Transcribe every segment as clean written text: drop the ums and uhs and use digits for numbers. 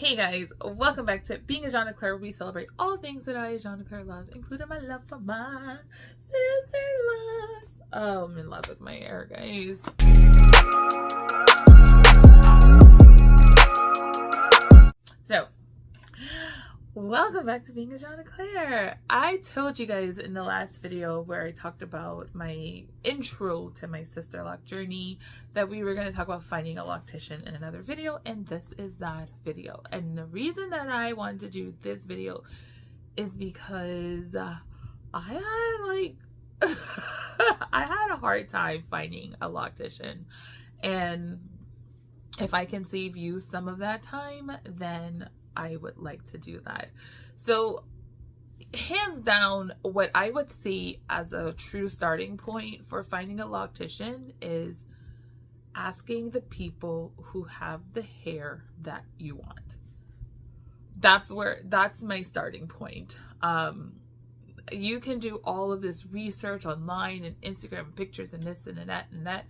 Hey guys, welcome back to Being a Jean Claire. We celebrate all things that I, Jean Claire, love, including my love for my Sisterlocks. Oh, I'm in love with my hair, guys. So, welcome back to Being a Jean Claire. I told you guys in the last video where I talked about my intro to my Sisterlocks journey that we were going to talk about finding a loctician in another video, and this is that video. And the reason that I wanted to do this video is because I had I had a hard time finding a loctician, and if I can save you some of that time, then I would like to do that. So hands down, what I would see as a true starting point for finding a loctician is asking the people who have the hair that you want. That's my starting point. You can do all of this research online and Instagram pictures and this and that,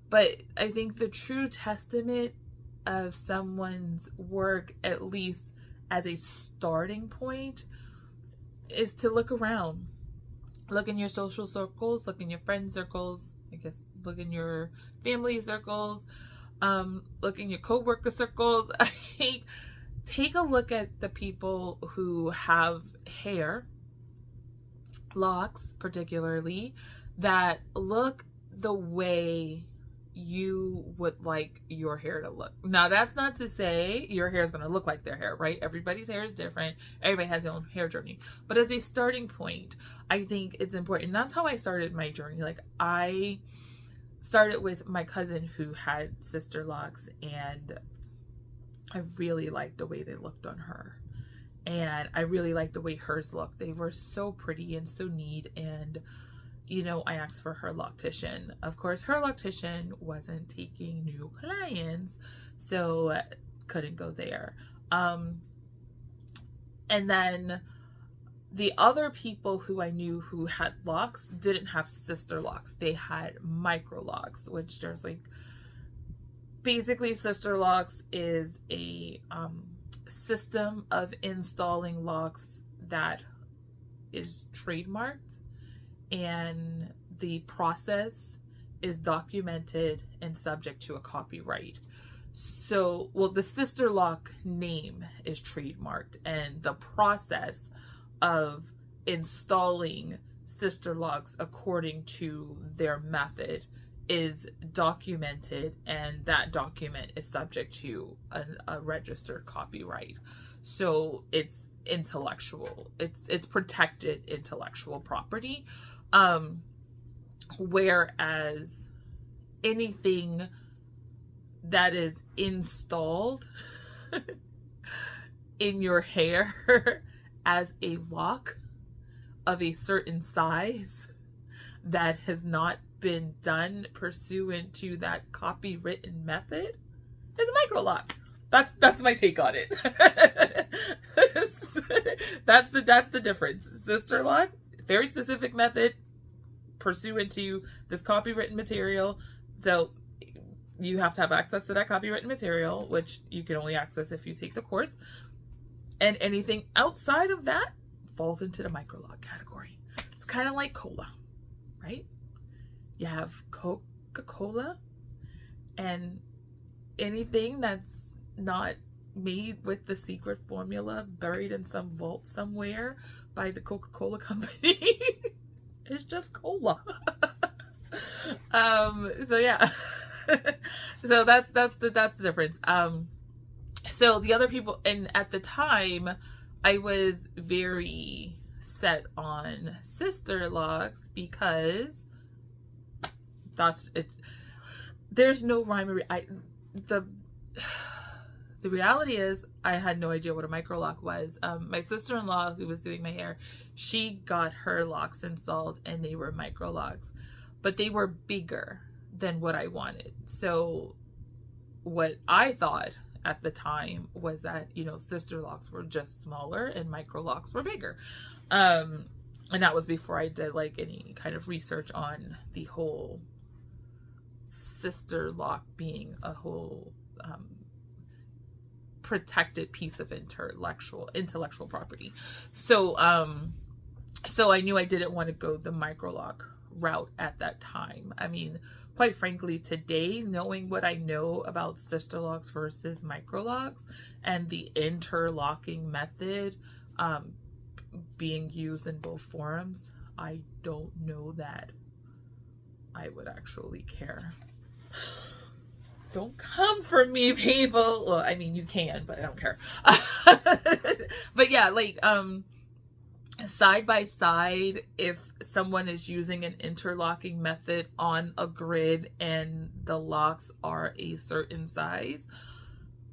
but I think the true testament of someone's work, at least as a starting point, is to look around. Look in your social circles, look in your friend circles, I guess look in your family circles, look in your co-worker circles. Take a look at the people who have hair, locks particularly, that look the way you would like your hair to look. Now, that's not to say your hair is going to look like their hair, right? Everybody's hair is different. Everybody has their own hair journey. But as a starting point, I think it's important. And that's how I started my journey. Like, I started with my cousin who had Sisterlocks, and I really liked the way they looked on her. And I really liked the way hers looked. They were so pretty and so neat. And you know, I asked for her loctician. Of course, her loctician wasn't taking new clients, so couldn't go there. And then the other people who I knew who had locks didn't have Sisterlocks. They had micro locks, which there's like, basically Sisterlocks is a system of installing locks that is trademarked, and the process is documented and subject to a copyright. So, well, the Sisterlock name is trademarked, and the process of installing Sisterlocks according to their method is documented, and that document is subject to a registered copyright. So it's intellectual, it's protected intellectual property. Whereas anything that is installed in your hair as a lock of a certain size that has not been done pursuant to that copywritten method is a micro lock. That's my take on it. That's the difference. Sisterlock, very specific method pursuant to this copywritten material. So you have to have access to that copywritten material, which you can only access if you take the course. And anything outside of that falls into the microlock category. It's kind of like cola, right? You have Coca-Cola, and anything that's not made with the secret formula buried in some vault somewhere by the Coca-Cola company it's just cola. So yeah. So that's the difference. So the other people, and at the time I was very set on Sisterlocks because there's no rhyme or the reality is I had no idea what a micro lock was. My sister-in-law, who was doing my hair, she got her locks installed, and they were micro locks, but they were bigger than what I wanted. So what I thought at the time was that, you know, Sisterlocks were just smaller and micro locks were bigger. And that was before I did like any kind of research on the whole Sisterlock being a whole protected piece of intellectual property. So so I knew I didn't want to go the microlock route at that time. I mean, quite frankly, today, knowing what I know about Sisterlocks versus microlocks and the interlocking method being used in both forums, I don't know that I would actually care. Don't come for me, people. Well, I mean, you can, but I don't care. But yeah, like, side by side, if someone is using an interlocking method on a grid and the locks are a certain size,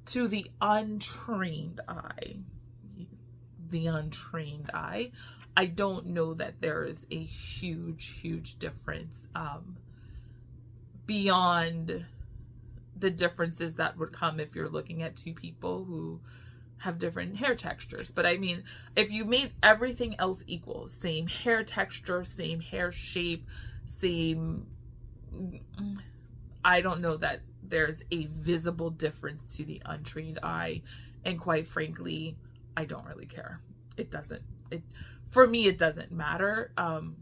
to the untrained eye, I don't know that there is a huge difference beyond the differences that would come if you're looking at two people who have different hair textures. But I mean, if you made everything else equal, same hair texture, same hair shape, same, I don't know that there's a visible difference to the untrained eye. And quite frankly, I don't really care. It doesn't, for me, it doesn't matter.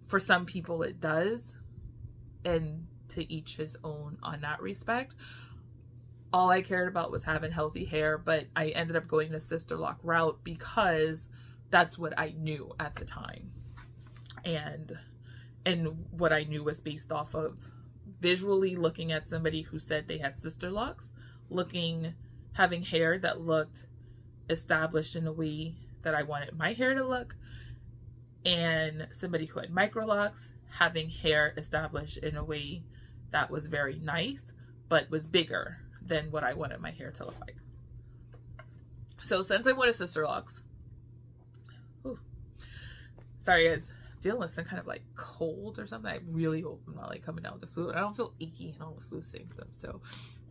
For some people it does, and to each his own on that respect. All I cared about was having healthy hair, but I ended up going the Sisterlock route because that's what I knew at the time. And what I knew was based off of visually looking at somebody who said they had Sisterlocks, having hair that looked established in a way that I wanted my hair to look, and somebody who had microlocks having hair established in a way that was very nice, but was bigger than what I wanted my hair to look like. So since I wanted Sisterlocks, sorry guys, dealing with some kind of like cold or something. I really hope I'm not like coming down with the flu. I don't feel achy and all the flu symptoms. So,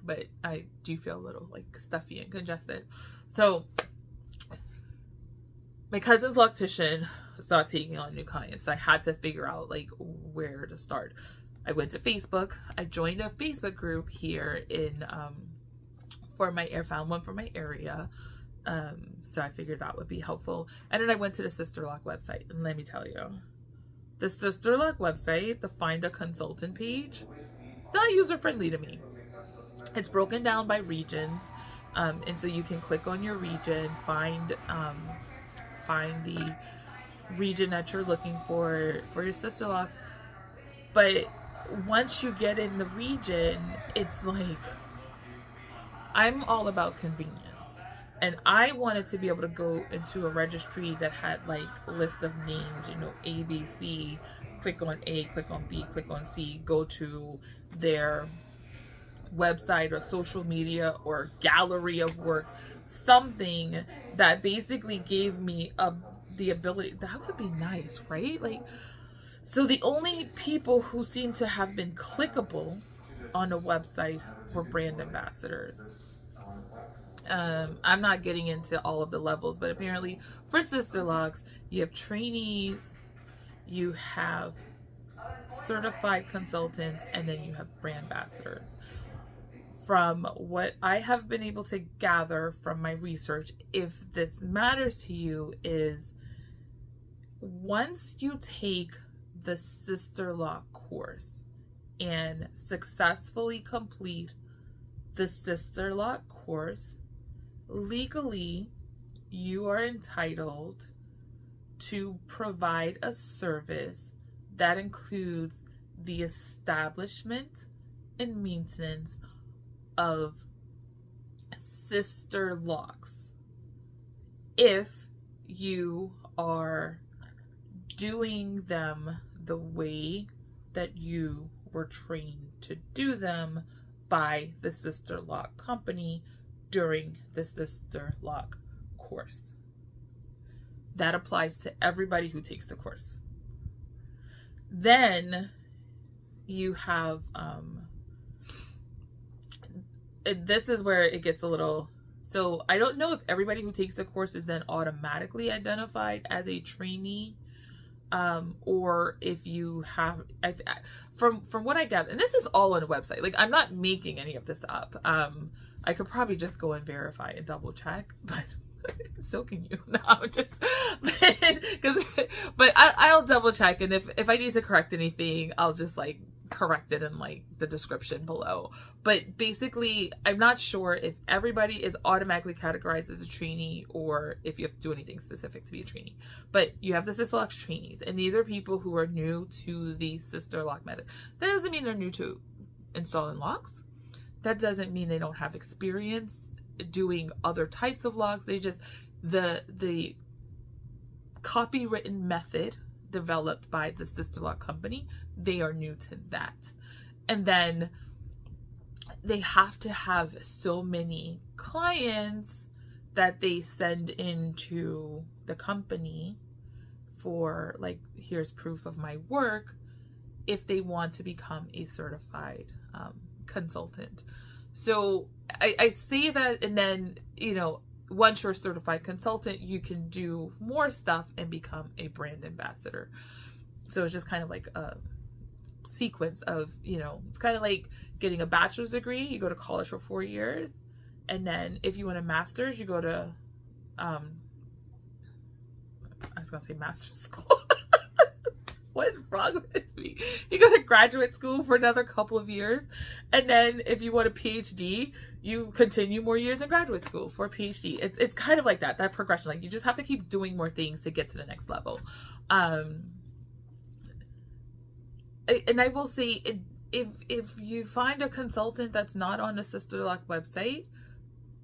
but I do feel a little like stuffy and congested. So my cousin's loctician was not taking on new clients. So I had to figure out like where to start. I went to Facebook. I joined a Facebook group here in found one for my area. So I figured that would be helpful. And then I went to the Sisterlock website, and let me tell you, the Sisterlock website, the Find a Consultant page, it's not user friendly to me. It's broken down by regions, and so you can click on your region, find the region that you're looking for your Sisterlocks. But once you get in the region, it's like, I'm all about convenience. And I wanted to be able to go into a registry that had like a list of names, you know, A, B, C, click on A, click on B, click on C, go to their website or social media or gallery of work, something that basically gave me the ability. That would be nice, right? Like, so the only people who seem to have been clickable on the website were brand ambassadors. I'm not getting into all of the levels, but apparently for Sisterlocks, you have trainees, you have certified consultants, and then you have brand ambassadors. From what I have been able to gather from my research, if this matters to you, is once you take the Sisterlock course and successfully complete the Sisterlock course, legally you are entitled to provide a service that includes the establishment and maintenance of Sisterlocks if you are doing them the way that you were trained to do them by the Sisterlock company during the Sisterlock course. That applies to everybody who takes the course. Then you have, this is where it gets a little, so I don't know if everybody who takes the course is then automatically identified as a trainee, or if you have, from what I gather, and this is all on a website, like I'm not making any of this up. I could probably just go and verify and double check, but so can you. No, I'm just, but I'll double check, and if I need to correct anything, I'll just like correct it in like the description below. But basically, I'm not sure if everybody is automatically categorized as a trainee or if you have to do anything specific to be a trainee. But you have the Sisterlocks trainees, and these are people who are new to the sister lock method. That doesn't mean they're new to installing locks. That doesn't mean they don't have experience doing other types of locks. They just, the copywritten method developed by the Sisterlock company, they are new to that. And then they have to have so many clients that they send into the company for like, here's proof of my work, if they want to become a certified consultant. So I say that, and then, you know, once you're a certified consultant, you can do more stuff and become a brand ambassador. So it's just kind of like a sequence of, you know, it's kind of like getting a bachelor's degree. You go to college for 4 years, and then if you want a master's, you go to I was gonna say master's school. What is wrong with me? You go to graduate school for another couple of years, and then if you want a PhD, you continue more years in graduate school for a PhD. It's kind of like that progression. Like, you just have to keep doing more things to get to the next level. And I will say, if you find a consultant that's not on the Sisterlock website,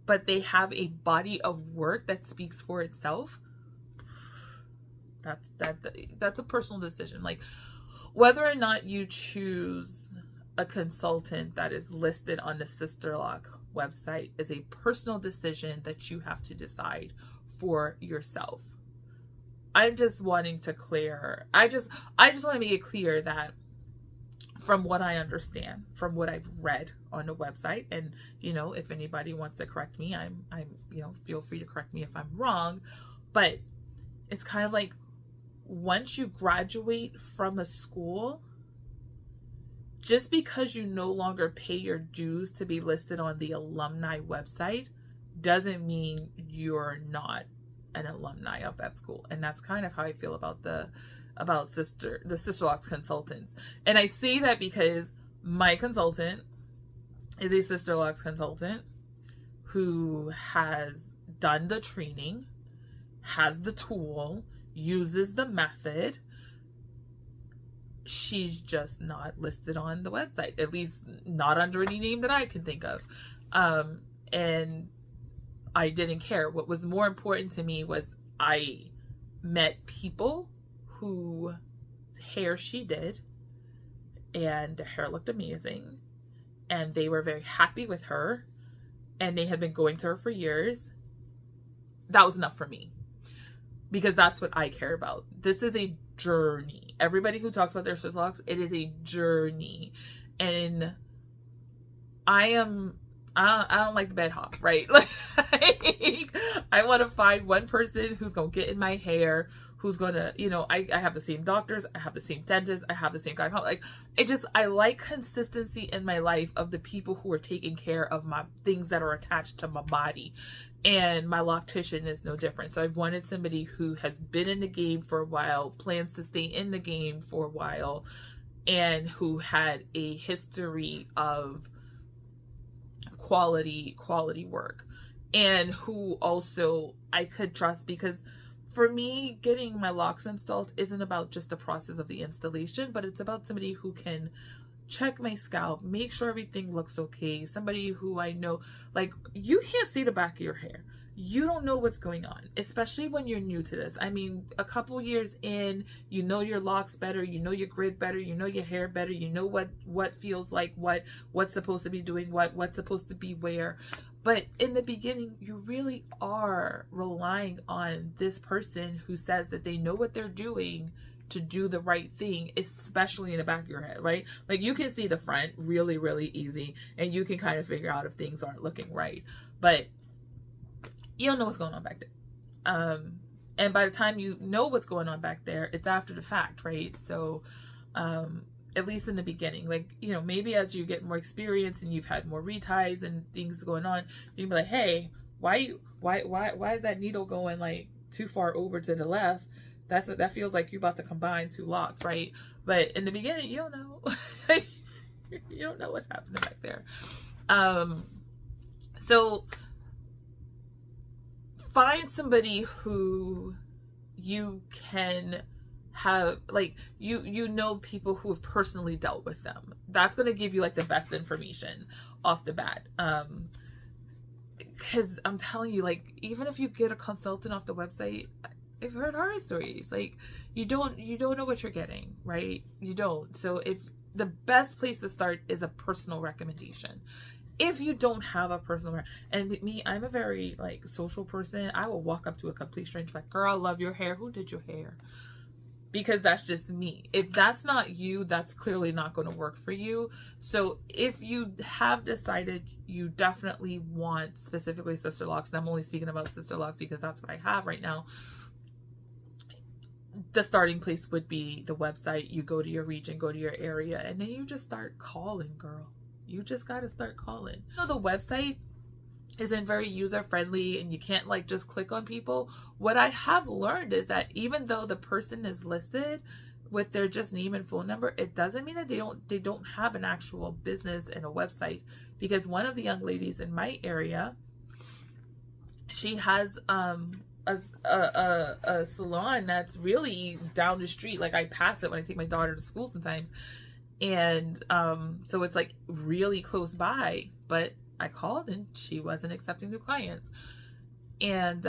but they have a body of work that speaks for itself, that's a personal decision. Like, whether or not you choose a consultant that is listed on the Sisterlock website is a personal decision that you have to decide for yourself. I'm just wanting to clear, I just want to make it clear that from what I understand, from what I've read on the website, and, you know, if anybody wants to correct me, I'm you know, feel free to correct me if I'm wrong, but it's kind of like, once you graduate from a school, just because you no longer pay your dues to be listed on the alumni website doesn't mean you're not an alumni of that school. And that's kind of how I feel about the Sisterlocks consultants. And I say that because my consultant is a Sisterlocks consultant who has done the training, has the tool, uses the method. She's just not listed on the website, at least not under any name that I can think of. And I didn't care. What was more important to me was I met people whose hair she did, and the hair looked amazing, and they were very happy with her, and they had been going to her for years. That was enough for me, because that's what I care about. This is a journey. Everybody who talks about their Sisterlocks, it is a journey. And I don't like the bed hop, right? Like, I want to find one person who's going to get in my hair, who's going to, you know, I have the same doctors, I have the same dentist, I have the same guy. Like, I like consistency in my life of the people who are taking care of my things that are attached to my body. And my loctician is no different. So I wanted somebody who has been in the game for a while, plans to stay in the game for a while, and who had a history of quality work, and who also I could trust, because for me, getting my locks installed isn't about just the process of the installation, but it's about somebody who can check my scalp, make sure everything looks okay. Somebody who I know, like, you can't see the back of your hair. You don't know what's going on, especially when you're new to this. I mean, a couple years in, you know your locks better, you know your grid better, you know your hair better, you know what feels like what's supposed to be doing what's supposed to be where. But in the beginning, you really are relying on this person who says that they know what they're doing to do the right thing, especially in the back of your head, right? Like, you can see the front really, really easy, and you can kind of figure out if things aren't looking right, but you don't know what's going on back there. And by the time you know what's going on back there, it's after the fact, right? So at least in the beginning. Like, you know, maybe as you get more experience and you've had more reties and things going on, you can be like, hey, why is that needle going like too far over to the left? That feels like you're about to combine two locks, right? But in the beginning, you don't know. You don't know what's happening back there. So find somebody who you can have, like, you know, people who have personally dealt with them. That's going to give you like the best information off the bat. Because I'm telling you, like, even if you get a consultant off the website, I've heard horror stories. Like, you don't know what you're getting, right? You don't. So if the best place to start is a personal recommendation. If you don't have a personal, and me, I'm a very like social person. I will walk up to a complete stranger like, girl, I love your hair. Who did your hair? Because that's just me. If that's not you, that's clearly not going to work for you. So if you have decided you definitely want specifically Sisterlocks, and I'm only speaking about Sisterlocks because that's what I have right now, the starting place would be the website. You go to your region, go to your area, and then you just start calling, girl. You just got to start calling. You know, the website isn't very user friendly and you can't like just click on people. What I have learned is that even though the person is listed with their just name and phone number, it doesn't mean that they don't have an actual business and a website. Because one of the young ladies in my area, she has a salon that's really down the street. Like, I pass it when I take my daughter to school sometimes, and so it's like really close by, but I called and she wasn't accepting new clients. And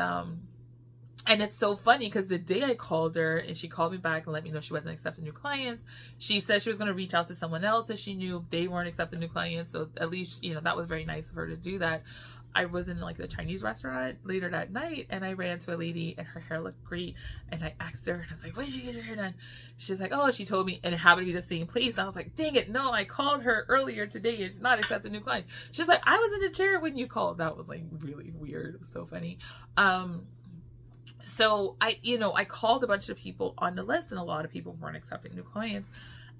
it's so funny because the day I called her and she called me back and let me know she wasn't accepting new clients, she said she was going to reach out to someone else that she knew. They weren't accepting new clients. So at least, you know, that was very nice of her to do that. I was in like the Chinese restaurant later that night and I ran into a lady and her hair looked great. And I asked her and I was like, when did you get your hair done? She was like, oh, she told me, and it happened to be the same place. And I was like, dang it. No, I called her earlier today and she's not accepting new clients. She's like, I was in the chair when you called. That was like really weird. It was so funny. So I called a bunch of people on the list and a lot of people weren't accepting new clients.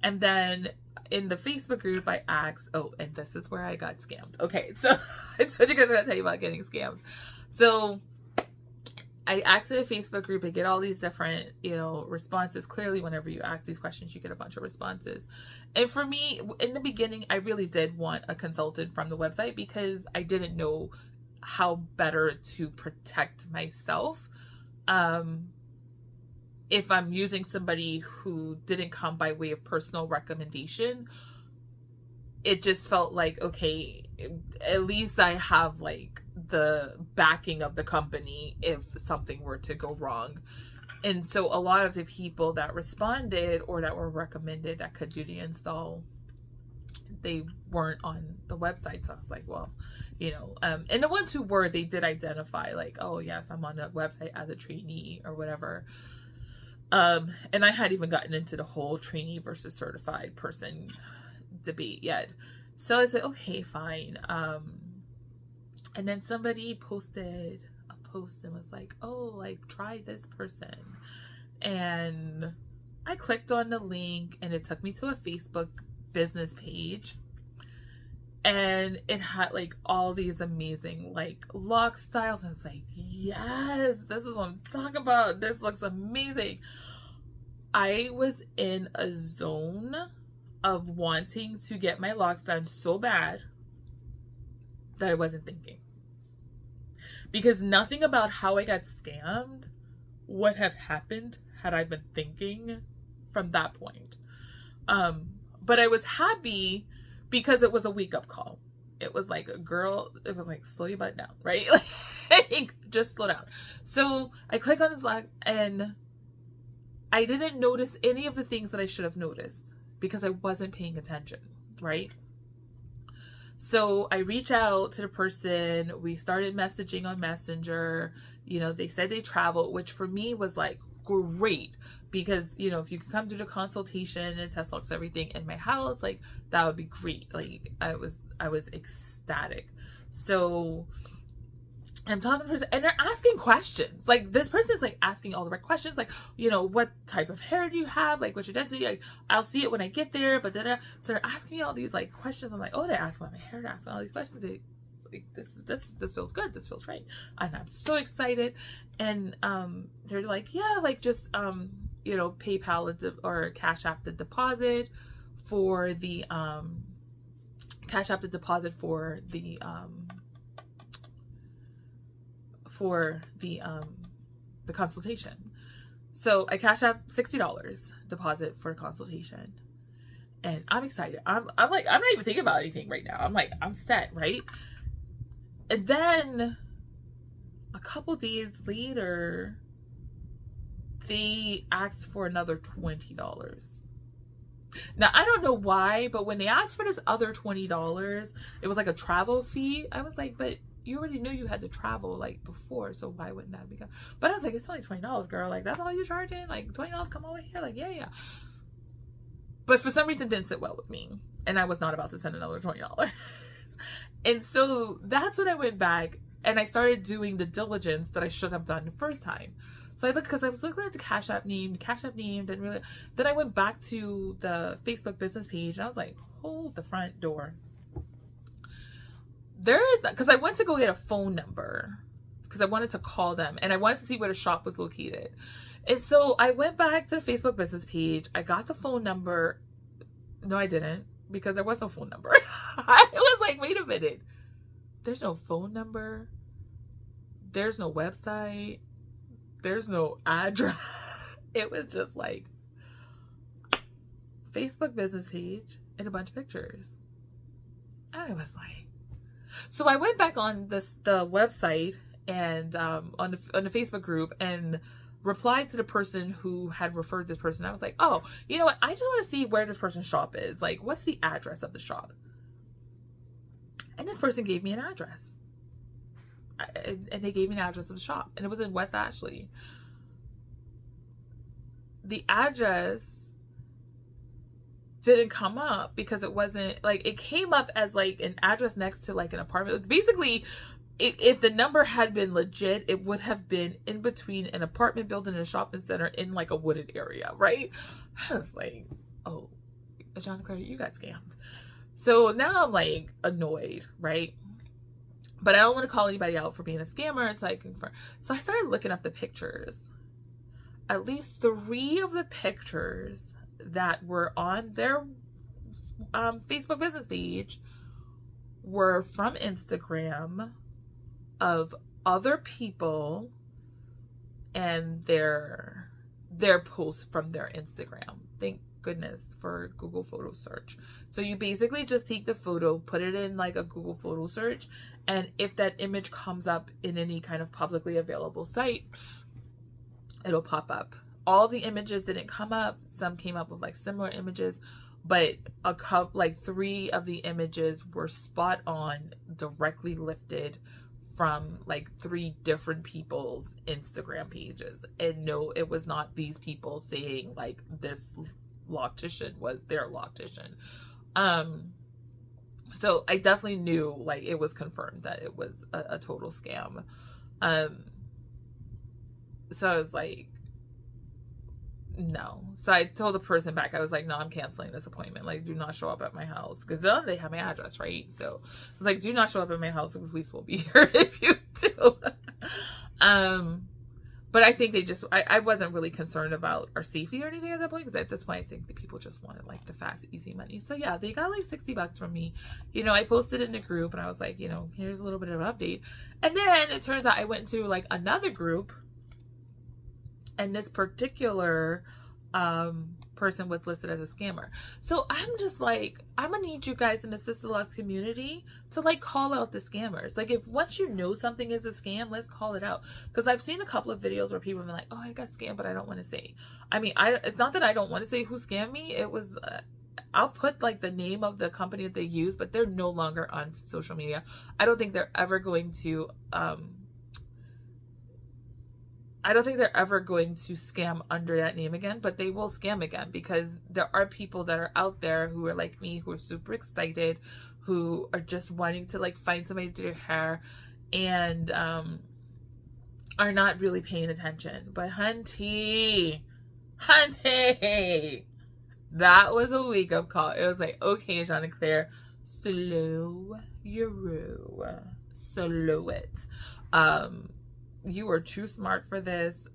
And then in the Facebook group, I asked, oh, and this is where I got scammed. Okay, so I told you guys I'm going to tell you about getting scammed. So I asked in a Facebook group and get all these different, responses. Clearly, whenever you ask these questions, you get a bunch of responses. And for me, in the beginning, I really did want a consultant from the website because I didn't know how better to protect myself. If I'm using somebody who didn't come by way of personal recommendation, it just felt like, okay, at least I have like the backing of the company if something were to go wrong. And so a lot of the people that responded or that were recommended that could do the install, they weren't on the website. So I was like, well, and the ones who were, they did identify like, oh yes, I'm on the website as a trainee or whatever. And I hadn't even gotten into the whole trainee versus certified person debate yet. So I said, okay, fine. And then somebody posted a post and was like, oh, like, try this person. And I clicked on the link and it took me to a Facebook business page. And it had like all these amazing like lock styles. And it's like, yes, this is what I'm talking about. This looks amazing. I was in a zone of wanting to get my locks done so bad that I wasn't thinking. Because nothing about how I got scammed would have happened had I been thinking from that point. But I was happy because it was a wake up call. It was like, girl, it was like, slow your butt down, right? Like, just slow down. So I click on this log and I didn't notice any of the things that I should have noticed because I wasn't paying attention, right? So I reach out to the person. We started messaging on Messenger. They said they traveled, which for me was like great because, if you could come to the consultation and test locks everything in my house, like that would be great. Like I was ecstatic. So I'm talking to the person and they're asking questions. Like, this person's like asking all the right questions. Like, you know, what type of hair do you have? Like, what's your density? Like, I'll see it when I get there, but then so they're asking me all these like questions. I'm like, oh, they're asking about my hair, they're asking all these questions. Like, this feels good. This feels right. And I'm so excited. And they're like, yeah, like just you know, PayPal or Cash App the deposit for the Cash App the deposit for the consultation. So I Cash App $60 deposit for a consultation. And I'm excited. I'm like, I'm not even thinking about anything right now. I'm like, I'm set, right? And then a couple days later, they asked for another $20. Now, I don't know why, but when they asked for this other $20, it was like a travel fee. I was like, but you already knew you had to travel like before, so why wouldn't that be? But I was like, it's only $20, girl. Like, that's all you're charging? Like, $20, come over here? Like, yeah. But for some reason, it didn't sit well with me, and I was not about to send another $20. And so that's when I went back and I started doing the diligence that I should have done the first time. So I looked, because I was looking at the Cash App name, didn't really. Then I went back to the Facebook business page and I was like, hold the front door. There is that, because I went to go get a phone number because I wanted to call them and I wanted to see where the shop was located. And so I went back to the Facebook business page. I got the phone number. No, I didn't, because there was no phone number. I was like, wait a minute. There's no phone number. There's no website. There's no address. It was just like Facebook business page and a bunch of pictures. I was like, so I went back on the website and on the Facebook group and replied to the person who had referred this person. I was like, oh, you know what? I just want to see where this person's shop is. Like, what's the address of the shop? And this person gave me an address. And they gave me an address of the shop. And it was in West Ashley. The address didn't come up because it wasn't, like, it came up as like an address next to like an apartment. It's basically, if the number had been legit, it would have been in between an apartment building and a shopping center in like a wooded area, right? I was like, oh, John Claire, you got scammed. So now I'm like annoyed, right? But I don't want to call anybody out for being a scammer. It's like, so I started looking up the pictures. At least 3 of the pictures that were on their Facebook business page were from Instagram of other people and their posts from their Instagram. Thank goodness for Google photo search. So you basically just take the photo, put it in like a Google photo search, and if that image comes up in any kind of publicly available site, it'll pop up. All the images didn't come up. Some came up with like similar images, but like 3 of the images were spot on, directly lifted from like 3 different people's Instagram pages. And no, it was not these people saying like this loctician was their loctician. So I definitely knew, like, it was confirmed that it was a total scam. So I was like, no. So I told the person back, I was like, no, I'm canceling this appointment. Like, do not show up at my house. Because then they have my address, right? So I was like, do not show up at my house. The police will be here if you do. But I think they just, I wasn't really concerned about our safety or anything at that point. Because at this point, I think the people just wanted like the fast, easy money. So yeah, they got like $60 from me. You know, I posted in the group and I was like, you know, here's a little bit of an update. And then it turns out I went to like another group. And this particular person was listed as a scammer. So I'm just like, I'm gonna need you guys in the Sisterlocks community to like call out the scammers. Like, if once you know something is a scam, let's call it out. Because I've seen a couple of videos where people have been like, oh, I got scammed, but I don't want to say. I mean, it's not that I don't want to say who scammed me. It was, I'll put like the name of the company that they use, but they're no longer on social media. I don't think they're ever going to, scam under that name again, but they will scam again because there are people that are out there who are like me, who are super excited, who are just wanting to like find somebody to do their hair. and are not really paying attention. But hunty, that was a wake up call. It was like, okay, John and Claire, slow your roll, slow it. You are too smart for this.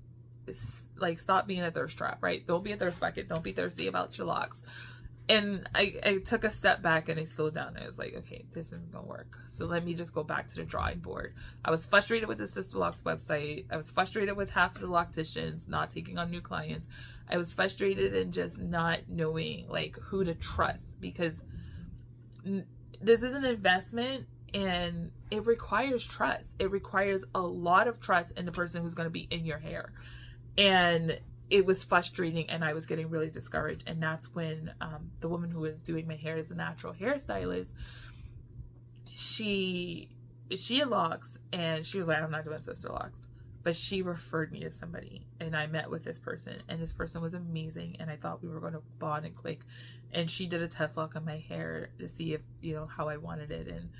Like, stop being a thirst trap, right? Don't be a thirst bucket. Don't be thirsty about your locks. And I took a step back and I slowed down. I was like, okay, this isn't gonna work. So let me just go back to the drawing board. I was frustrated with the Sisterlocks website. I was frustrated with half of the locticians not taking on new clients. I was frustrated and just not knowing like who to trust, because this is an investment and it requires trust. It requires a lot of trust in the person who's going to be in your hair. And it was frustrating and I was getting really discouraged. And that's when the woman who was doing my hair as a natural hairstylist, she had locks and she was like, I'm not doing Sisterlocks. But she referred me to somebody and I met with this person, and this person was amazing, and I thought we were going to bond and click. And she did a test lock on my hair to see if, you know, how I wanted it. And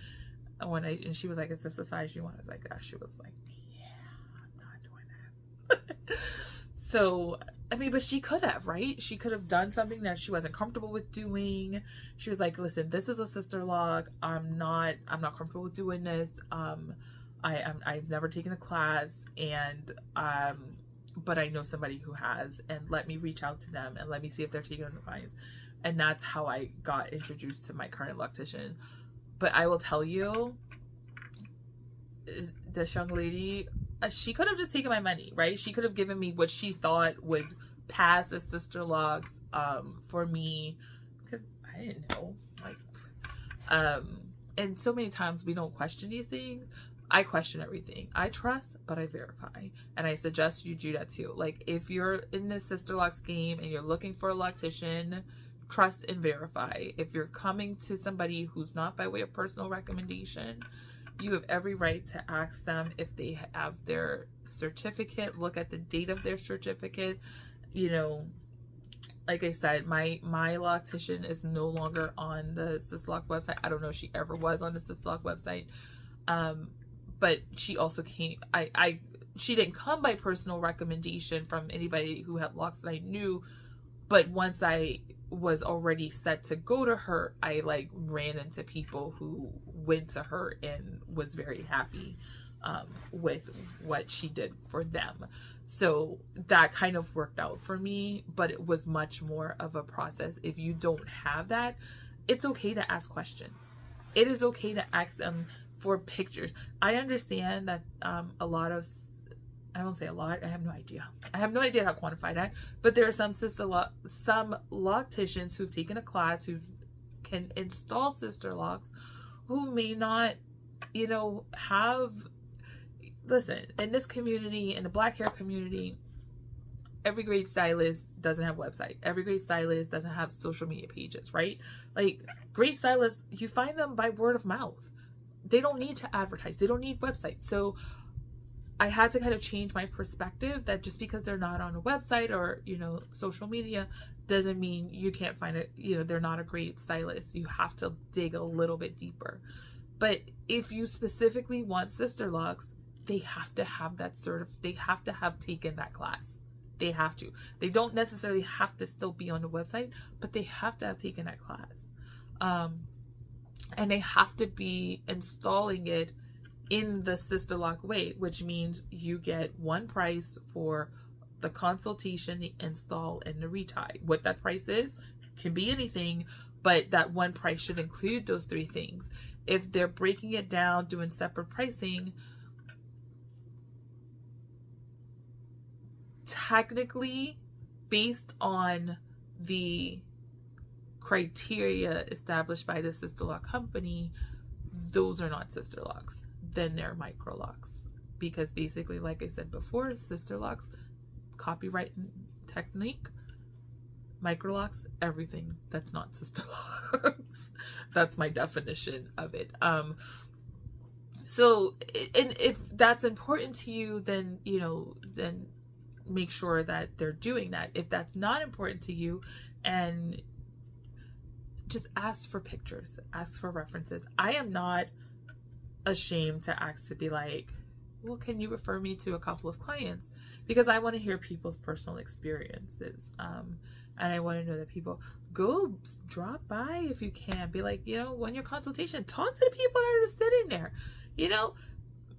she was like, is this the size you want? I was like, she was like, yeah, I'm not doing that. So, I mean, but she could have, right? She could have done something that she wasn't comfortable with doing. She was like, listen, this is a Sisterlock. I'm not comfortable with doing this. I've never taken a class, and but I know somebody who has, and let me reach out to them and let me see if they're taking on the clients. And that's how I got introduced to my current loctician. But I will tell you, this young lady, she could have just taken my money, right? She could have given me what she thought would pass as Sisterlocks for me, because I didn't know. Like, and so many times we don't question these things. I question everything. I trust, but I verify. And I suggest you do that too. Like, if you're in this Sisterlocks game and you're looking for a loctician, trust and verify. If you're coming to somebody who's not by way of personal recommendation, you have every right to ask them if they have their certificate, look at the date of their certificate. You know, like I said, my loctician is no longer on the Sisterlocks website. I don't know if she ever was on the Sisterlocks website. But she also came, she didn't come by personal recommendation from anybody who had locks that I knew. But once I was already set to go to her, I like ran into people who went to her and was very happy with what she did for them. So that kind of worked out for me, but it was much more of a process. If you don't have that, it's okay to ask questions. It is okay to ask them for pictures. I understand that a lot of, I won't say a lot, I have no idea. I have no idea how to quantify that, but there are some locticians who've taken a class who can install Sisterlocks who may not, you know, have, listen, in this community, in the black hair community, every great stylist doesn't have a website. Every great stylist doesn't have social media pages, right? Like, great stylists, you find them by word of mouth. They don't need to advertise. They don't need websites. So I had to kind of change my perspective that just because they're not on a website or, you know, social media doesn't mean you can't find it, you know, they're not a great stylist. You have to dig a little bit deeper. But if you specifically want Sisterlocks, they have to have that they have to have taken that class. They have to. They don't necessarily have to still be on the website, but they have to have taken that class. And they have to be installing it in the Sisterlock way, which means you get one price for the consultation, the install, and the retie. What that price is can be anything, but that one price should include those three things. If they're breaking it down, doing separate pricing, technically, based on the criteria established by the Sisterlock company, those are not Sisterlocks. Then they're micro locks, because basically, like I said before, Sisterlocks, copyright technique, micro locks, everything that's not Sisterlocks. That's my definition of it. So, and if that's important to you, then, you know, then make sure that they're doing that. If that's not important to you, and just ask for pictures, ask for references. I am not ashamed to ask to be like, well, can you refer me to a couple of clients? Because I want to hear people's personal experiences. And I want to know that people go drop by if you can. Be like, you know, when your consultation, talk to the people that are just sitting there. You know,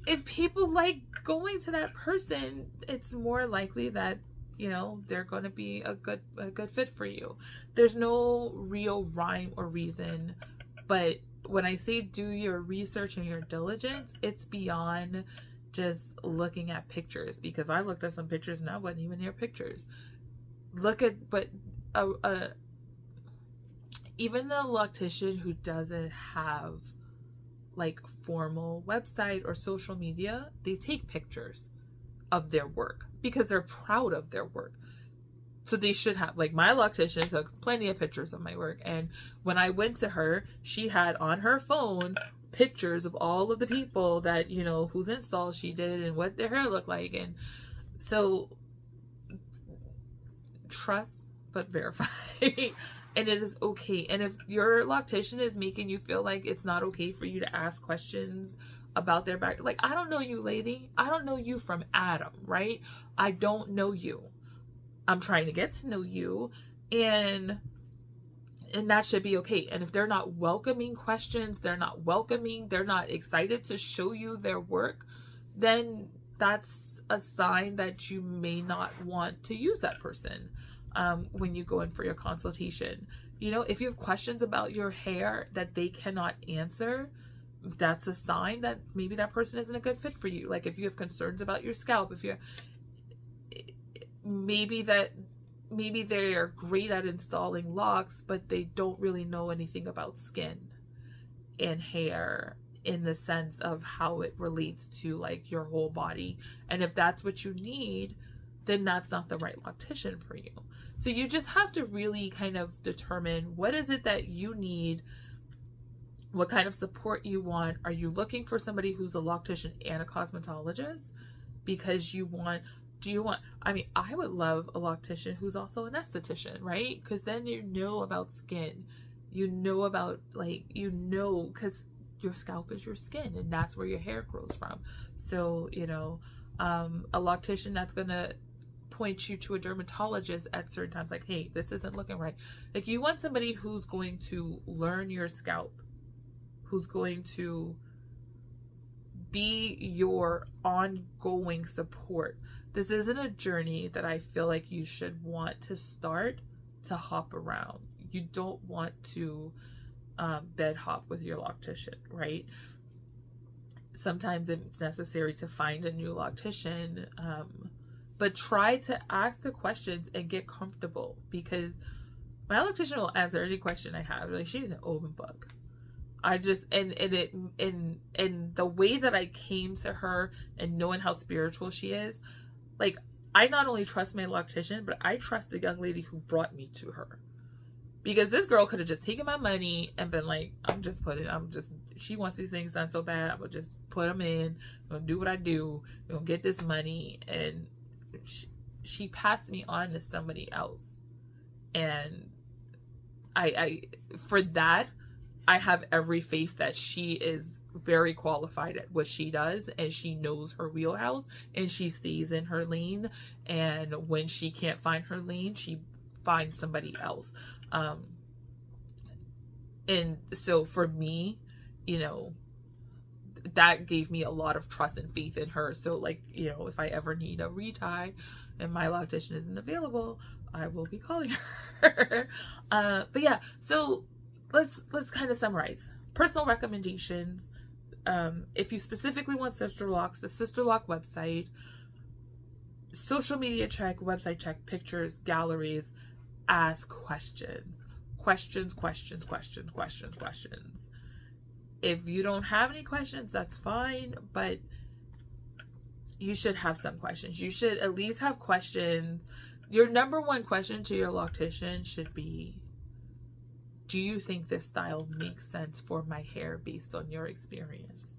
if people like going to that person, it's more likely that, you know, they're going to be a good fit for you. There's no real rhyme or reason, but when I say do your research and your diligence, it's beyond just looking at pictures, because I looked at some pictures and I wasn't even near pictures. But even the loctician who doesn't have like formal website or social media, they take pictures of their work because they're proud of their work. So they should have, like, my loctician took plenty of pictures of my work, and when I went to her, she had on her phone pictures of all of the people that, you know, whose installs she did and what their hair looked like. And so trust but verify. And it is okay. And if your loctician is making you feel like it's not okay for you to ask questions about their back, like, I don't know you, lady. I don't know you from Adam, right? I don't know you. I'm trying to get to know you, and that should be okay. And if they're not welcoming questions, they're not excited to show you their work, then that's a sign that you may not want to use that person when you go in for your consultation. You know, if you have questions about your hair that they cannot answer, that's a sign that maybe that person isn't a good fit for you. Like if you have concerns about your scalp, if you're maybe they're great at installing locks, but they don't really know anything about skin and hair in the sense of how it relates to like your whole body. And if that's what you need, then that's not the right loctician for you. So you just have to really kind of determine, what is it that you need? What kind of support you want? Are you looking for somebody who's a loctician and a cosmetologist? Because I mean, I would love a loctician who's also an esthetician, right? Because then you know about skin. You know about, like, you know, because your scalp is your skin and that's where your hair grows from. So, you know, a loctician that's going to point you to a dermatologist at certain times, like, hey, this isn't looking right. Like, you want somebody who's going to learn your scalp, who's going to be your ongoing support. This isn't a journey that I feel like you should want to start to hop around. You don't want to bed hop with your loctician, right? Sometimes it's necessary to find a new loctician, but try to ask the questions and get comfortable, because my loctician will answer any question I have. Like, she's an open book. I just, and the way that I came to her and knowing how spiritual she is, like, I not only trust my loctician, but I trust the young lady who brought me to her. Because this girl could have just taken my money and been like, she wants these things done so bad, I'm gonna just put them in, I'm gonna do what I do, I'm gonna get this money. And she passed me on to somebody else. And for that, I have every faith that she is very qualified at what she does, and she knows her wheelhouse, and she stays in her lane. And when she can't find her lane, she finds somebody else. And so for me, you know, that gave me a lot of trust and faith in her. So, like, you know, if I ever need a retie and my loctician isn't available, I will be calling her. But yeah, so let's kind of summarize. Personal recommendations. If you specifically want Sisterlocks, the Sisterlock website, social media check, website check, pictures, galleries, ask questions. Questions. If you don't have any questions, that's fine, but you should have some questions. You should at least have questions. Your number one question to your loctician should be, do you think this style makes sense for my hair based on your experience?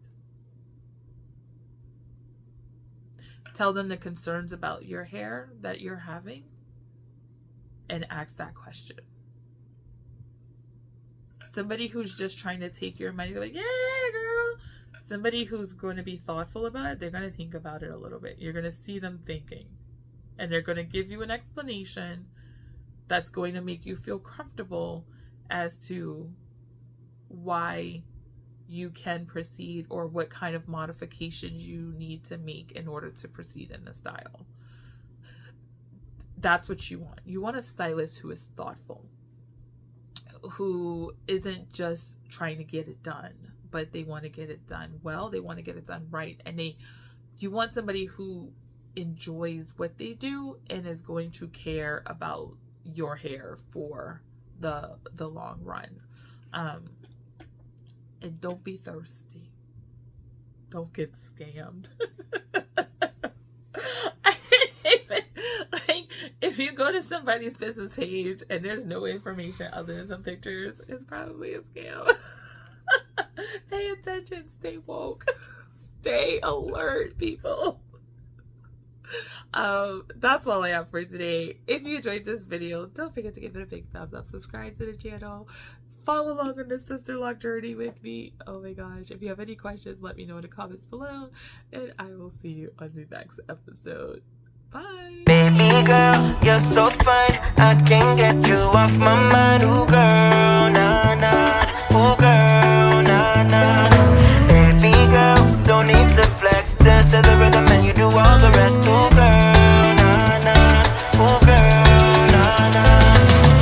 Tell them the concerns about your hair that you're having and ask that question. Somebody who's just trying to take your money, they're like, yeah, girl, Somebody who's going to be thoughtful about it, they're going to think about it a little bit. You're going to see them thinking. And they're going to give you an explanation that's going to make you feel comfortable as to why you can proceed or what kind of modifications you need to make in order to proceed in the style. That's what you want. You want a stylist who is thoughtful, who isn't just trying to get it done, but they want to get it done well. They want to get it done right. And you want somebody who enjoys what they do and is going to care about your hair for the long run. And don't be thirsty. Don't get scammed. Like, if you go to somebody's business page and there's no information other than some pictures, it's probably a scam. Pay attention, stay woke, stay alert, people. That's all I have for today. If you enjoyed this video, don't forget to give it a big thumbs up, subscribe to the channel, follow along on the Sisterlocks journey with me. Oh my gosh, if you have any questions, let me know in the comments below, and I will see you on the next episode. Bye. Baby girl, you're so fine. I can't get you off my mind.